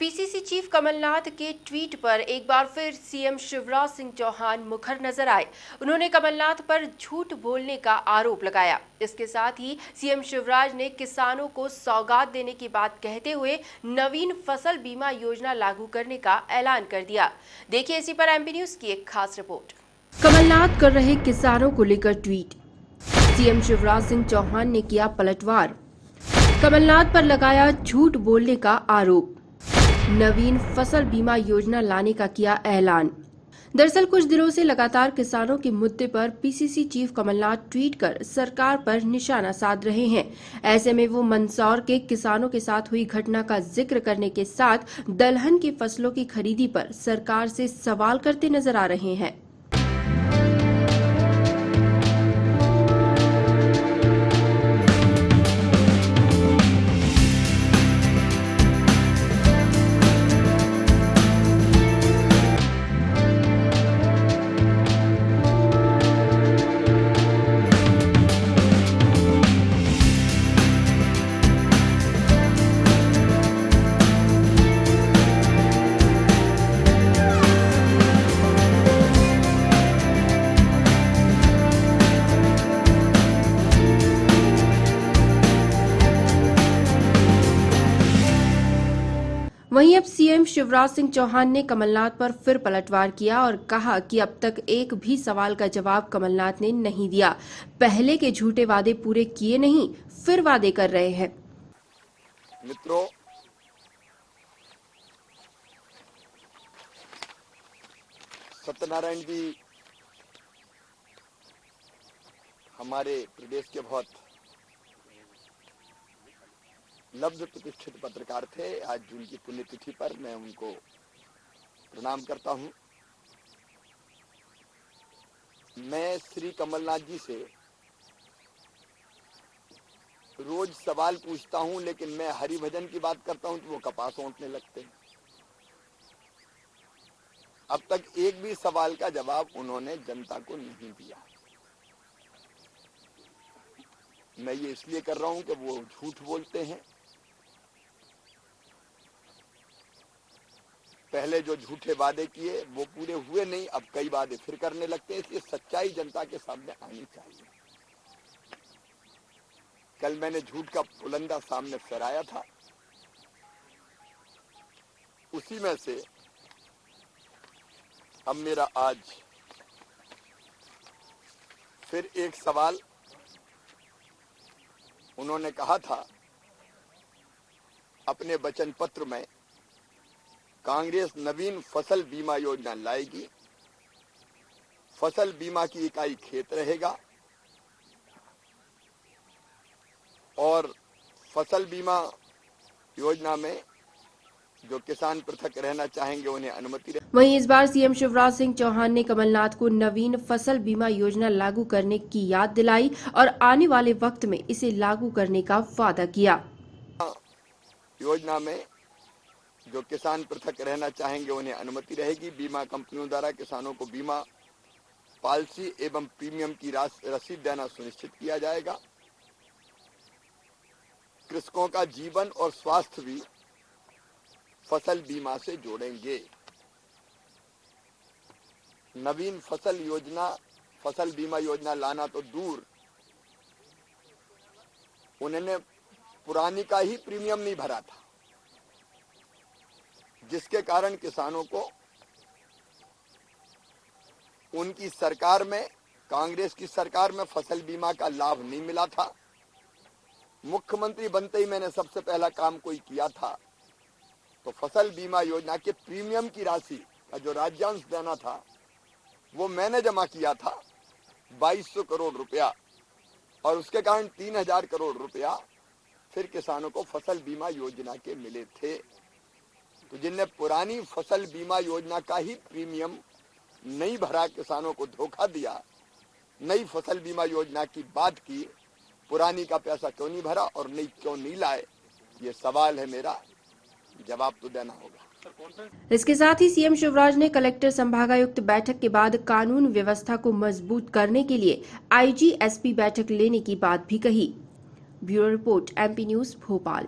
PCC chief Kamal Nath के tweet पर एक बार फिर सीएम शिवराज सिंह चौहान मुखर नजर आए। उन्होंने कमलनाथ पर झूठ बोलने का आरोप लगाया। इसके साथ ही सीएम शिवराज ने किसानों को सौगात देने की बात कहते हुए नवीन फसल बीमा योजना लागू करने का ऐलान कर दिया। देखिए इसी पर एमपी न्यूज की एक खास रिपोर्ट। कमलनाथ कर रहे किसानों को लेकर ट्वीट, सीएम शिवराज सिंह चौहान ने किया पलटवार। कमलनाथ पर लगाया झूठ बोलने का आरोप, नवीन फसल बीमा योजना लाने का किया ऐलान। दरअसल कुछ दिनों से लगातार किसानों के मुद्दे पर पीसीसी चीफ कमलनाथ ट्वीट कर सरकार पर निशाना साध रहे हैं। ऐसे में वो मंदसौर के किसानों के साथ हुई घटना का जिक्र करने के साथ दलहन की फसलों की खरीदी पर सरकार से सवाल करते नजर आ रहे हैं। वहीं अब सीएम शिवराज सिंह चौहान ने कमलनाथ पर फिर पलटवार किया और कहा कि अब तक एक भी सवाल का जवाब कमलनाथ ने नहीं दिया। पहले के झूठे वादे पूरे किए नहीं, फिर वादे कर रहे हैं। मित्रों, सत्यनारायण जी हमारे प्रदेश के बहुत लब्ध प्रतिष्ठित पत्रकार थे। आज उनकी पुण्यतिथि पर मैं उनको प्रणाम करता हूं। मैं श्री कमलनाथ जी से रोज सवाल पूछता हूं, लेकिन मैं हरिभजन की बात करता हूं तो वो कपास ओंटने लगते हैं। अब तक एक भी सवाल का जवाब उन्होंने जनता को नहीं दिया। मैं ये इसलिए कर रहा हूं कि वो झूठ बोलते हैं। पहले जो झूठे वादे किए वो पूरे हुए नहीं, अब कई वादे फिर करने लगते हैं। इसलिए सच्चाई जनता के सामने आनी चाहिए। कल मैंने झूठ का पुलंदा सामने फहराया था, उसी में से अब मेरा आज फिर एक सवाल। उन्होंने कहा था अपने वचन पत्र में, कांग्रेस नवीन फसल बीमा योजना लाएगी, फसल बीमा की इकाई खेत रहेगा और फसल बीमा योजना में जो किसान पृथक रहना चाहेंगे उन्हें अनुमति रहेगी। वहीं इस बार सीएम शिवराज सिंह चौहान ने कमलनाथ को नवीन फसल बीमा योजना लागू करने की याद दिलाई और आने वाले वक्त में इसे लागू करने का वादा किया। योजना में जो किसान पृथक रहना चाहेंगे उन्हें अनुमति रहेगी। बीमा कंपनियों द्वारा किसानों को बीमा पॉलिसी एवं प्रीमियम की रसीद देना सुनिश्चित किया जाएगा। कृषकों का जीवन और स्वास्थ्य भी फसल बीमा से जोड़ेंगे। नवीन फसल बीमा योजना लाना तो दूर, उन्होंने पुरानी का ही प्रीमियम नहीं भरा था, जिसके कारण किसानों को उनकी सरकार में, कांग्रेस की सरकार में फसल बीमा का लाभ नहीं मिला था। मुख्यमंत्री बनते ही मैंने सबसे पहला काम कोई किया था तो फसल बीमा योजना के प्रीमियम की राशि का जो राज्यांश देना था वो मैंने जमा किया था 2200 करोड़ रुपया, और उसके कारण 3000 करोड़ रुपया फिर किसानों को फसल बीमा योजना के मिले थे। तो जिनने पुरानी फसल बीमा योजना का ही प्रीमियम नहीं भरा, किसानों को धोखा दिया, नई फसल बीमा योजना की बात की, पुरानी का पैसा क्यों नहीं भरा और नई क्यों नहीं लाए, ये सवाल है मेरा, जवाब तो देना होगा। इसके साथ ही सीएम शिवराज ने कलेक्टर संभागायुक्त बैठक के बाद कानून व्यवस्था को मजबूत करने के लिए आईजी एसपी बैठक लेने की बात भी कही। Bureau report, MP news, Bhopal.